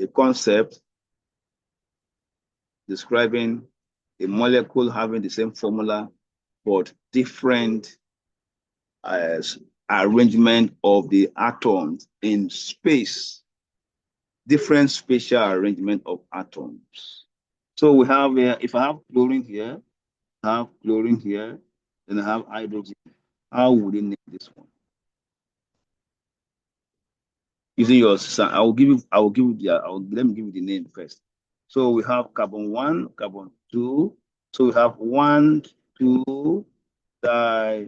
a concept describing a molecule having the same formula but different arrangement of the atoms in space. different spatial arrangement of atoms. So we have if I have chlorine here, I have chlorine here, then I have hydrogen. How would you name this one? Using your I will give you, let me give you the name first. So we have carbon 1, carbon 2. So we have 1, 2, dichloroethane.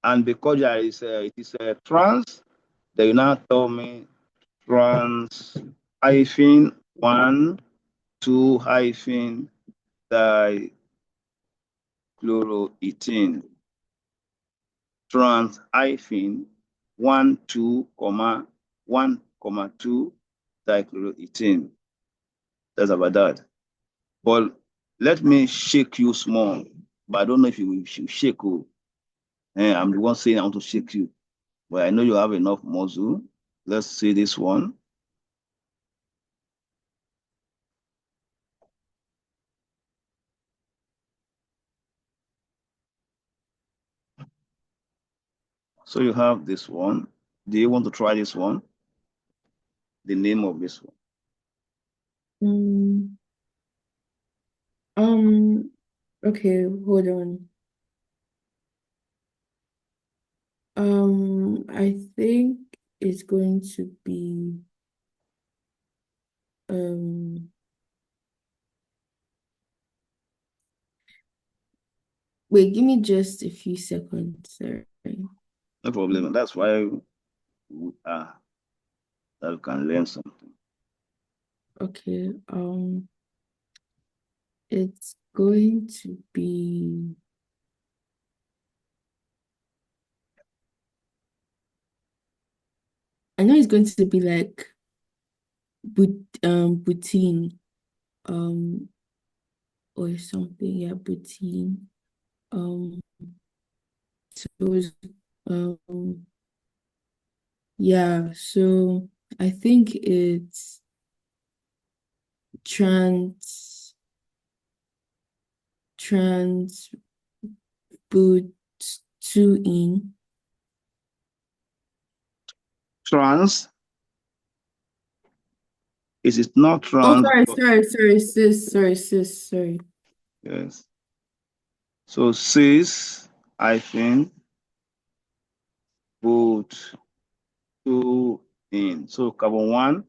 And because there is it is a trans, they now tell me trans hyphen 1, 2 hyphen dichloroethane. Trans hyphen 1, 2, comma 1, comma 2 dichloroethane. That's about that. But let me shake you small. But I don't know if you should shake. Oh. I'm the one saying I want to shake you. But I know you have enough muscle. Let's see this one. So you have this one. Do you want to try this one? The name of this one. Mm, okay, hold on. I think it's going to be wait, give me just a few seconds, sorry. No problem. That's why we are, that we can learn something. Okay, it's going to be I know it's going to be like butene, um, or something, yeah, butene. Um, so it's, um, yeah, so I think it's trans transbutene. Trans, is it not Oh, trans? sorry. Yes. So cis hyphen put two in. So carbon 1,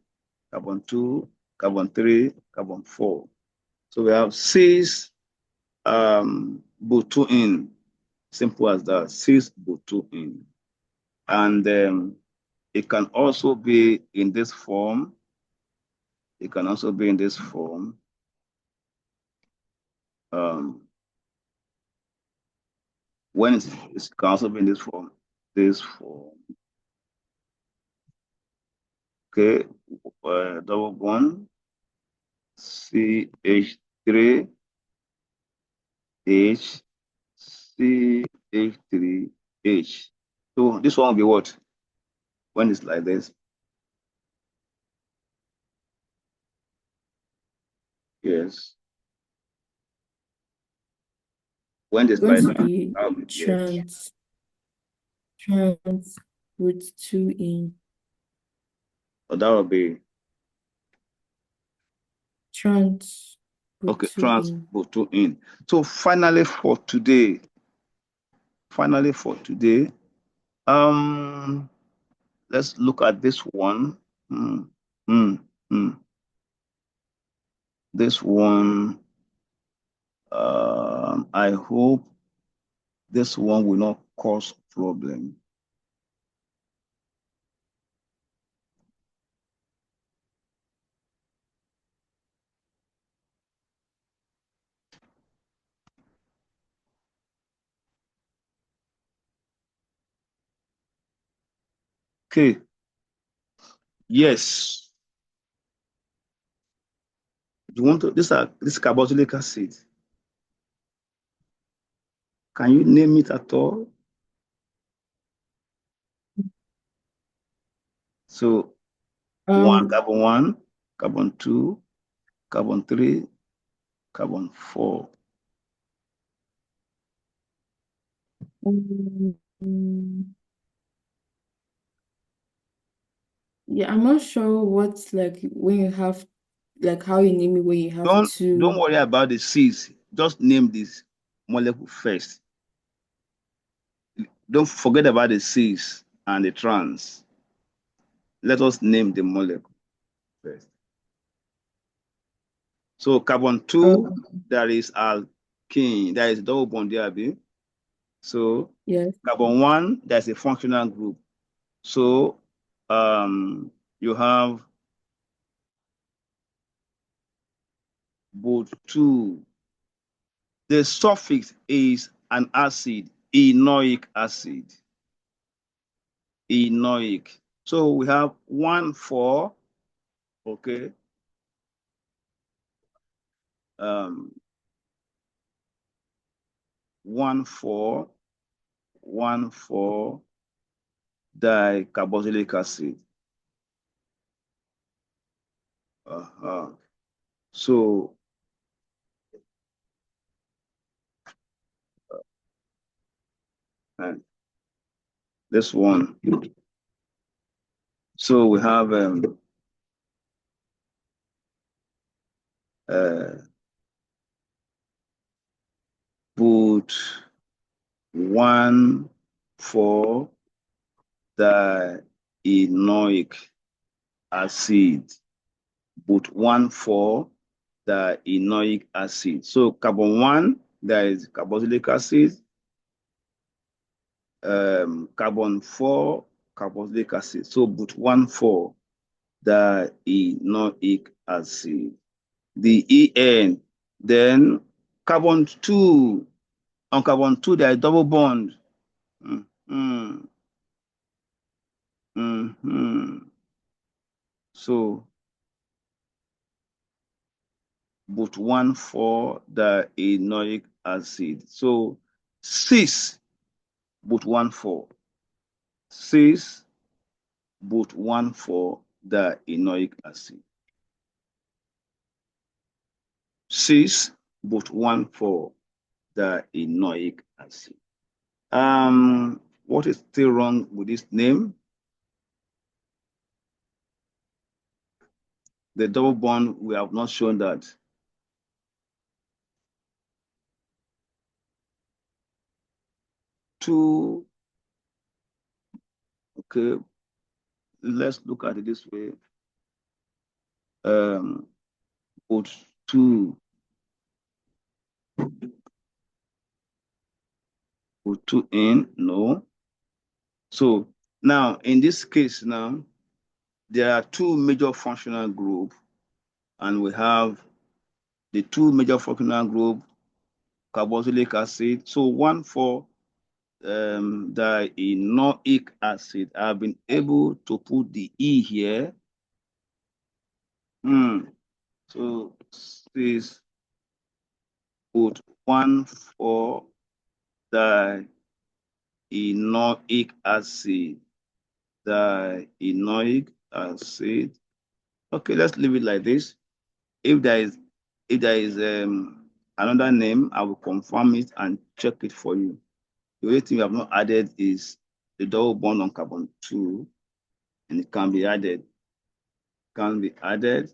carbon 2, carbon 3, carbon 4. So we have cis butene. Simple as that. Cis butene. And it can also be in this form. It can also be in this form. Um, when it can also be in this form. This form. Okay. Double bond. CH3 H CH3 H. So this one will be what? When it's like this. Yes. When It's it's going like to that, be that'll be yes. trans with two in. So that will be Trans with okay. two Trans in. both in. So finally for today, um, let's look at this one. Hmm, hmm, hmm. This one, I hope this one will not cause problem. Okay. Yes. You want to this carboxylic acid. Can you name it at all? So Um, one, carbon 2, carbon 3, carbon 4. um, Yeah, I'm not sure what's like when you have like how you name it when you have Don't two. worry about the C's. Just name this molecule first. Don't forget about the C's and the trans. Let us name the molecule first. So carbon 2, Um, there is alkene, there is double bond there. So yes. carbon 1, there's a functional group. So you have both 2. The suffix is an acid, enoic acid. Enoic. So we have 1,4, okay. 1,4, 1,4 dicarboxylic acid. So and this one. So we have uh, put 1,4 dienoic acid. Put 1,4 dienoic acid. So carbon 1, there is carboxylic acid. Carbon 4, carboxylic acid. So put 1,4 dienoic acid. The En, then carbon 2. On carbon 2, there is double bond. Mm, mm, So but 1,4 dienoic acid. So 6 but 1,4. 6 but 1,4 dienoic acid. 6 but 1,4 dienoic acid. What is still wrong with this name? The double bond, we have not shown that. 2, okay, let's look at it this way. Put 2, put 2 in, no. So now in this case now, there are 2 major functional groups, and we have the 2 major functional group, carboxylic acid. So 1,4 dienoic acid. I've been able to put the E here. So this put 1,4 dienoic acid. Dienoic acid. Okay, let's leave it like this. If there is another name, I will confirm it and check it for you. The only thing we have not added is the double bond on carbon 2, and it can be added. Can be added.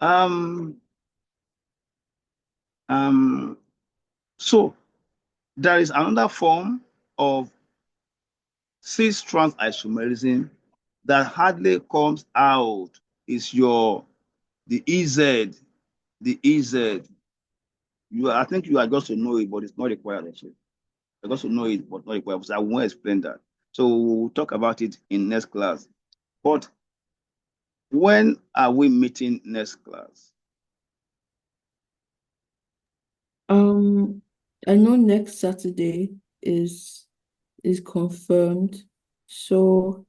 Um, so there is another form of cis-trans isomerism that hardly comes out. Is the EZ, the EZ. I think you are just to know it, but it's not required actually. You just to know it, but not required. So I won't explain that. So we'll talk about it in next class. But when are we meeting next class? Um, I know next Saturday is confirmed. So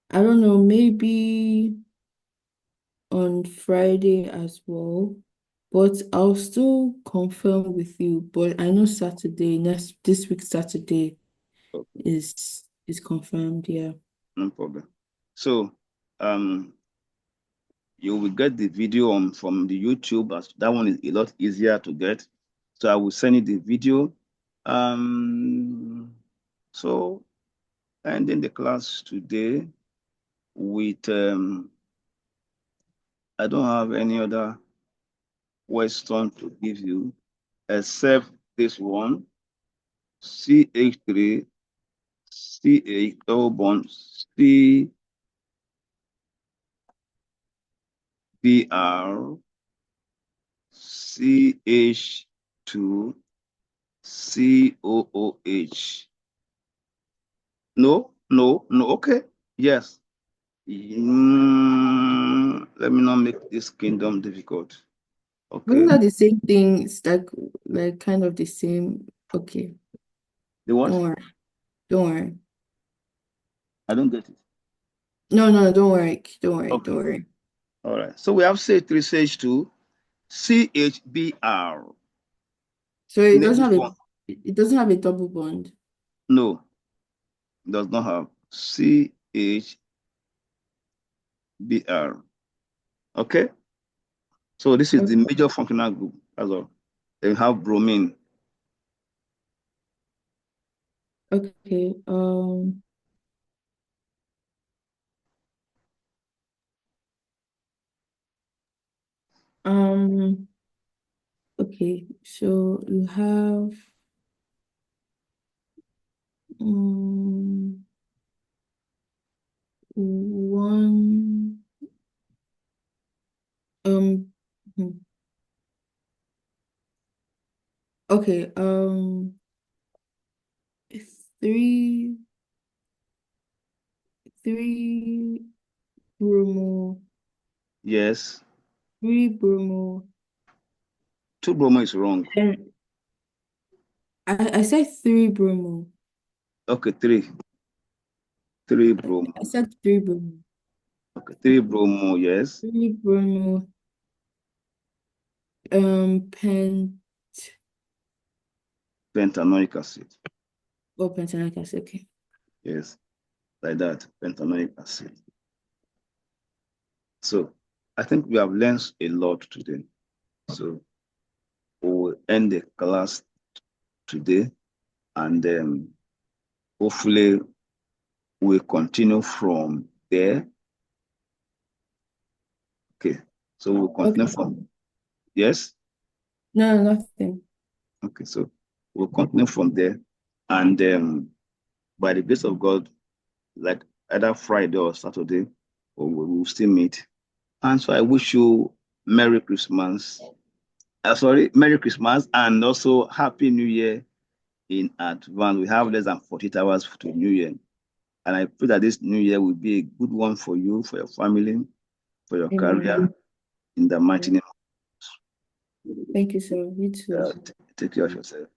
I don't know, maybe on Friday as well. But I'll still confirm with you. But I know Saturday, next this week Saturday Okay, is confirmed, yeah. no problem. So um, you will get the video from the YouTube. As that one is a lot easier to get. So I will send you the video. So ending the class today. with I don't have any other question to give you except this one. CH3, CH double bond, CBr, CH2, COOH. No, no, no. Okay. Yes. Let me not make this kingdom difficult. Okay. Wasn't that the same thing? It's like kind of the same. Okay. The what? Don't worry. Don't worry. I don't get it. No, no, don't worry. Don't worry. Okay. Don't worry. All right. So we have CH3, CH2, CHBr. So it Name doesn't this have one. it doesn't have a double bond. No, does not have CHBr. Okay. So this is the Okay. major functional group as well. Then we have bromine. Okay. Um, okay, so you have um, one um hmm, okay, three three bromo Yes. three bromo Two bromo is wrong. and I said three bromo. Okay, three. Three bromo. I said three bromo. Okay, three bromo, yes. Three bromo pen Pentanoic acid. pentanoic acid. Okay. Yes, like that. Pentanoic acid. So I think we have learned a lot today. So we will end the class today and hopefully we'll continue from there. Okay. So we'll continue Okay. from, yes? No, nothing. Okay, so we'll continue from there. And by the grace of God, like either Friday or Saturday, we will still meet. And so I wish you Merry Christmas. Merry Christmas and also Happy New Year in advance. We have less than 48 hours to New Year. And I pray that this New Year will be a good one for you, for your family, for your career, Amen. in the mighty name. Thank you, sir. You too. Take care of yourself.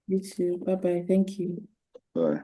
You too. Bye bye. Thank you. Bye.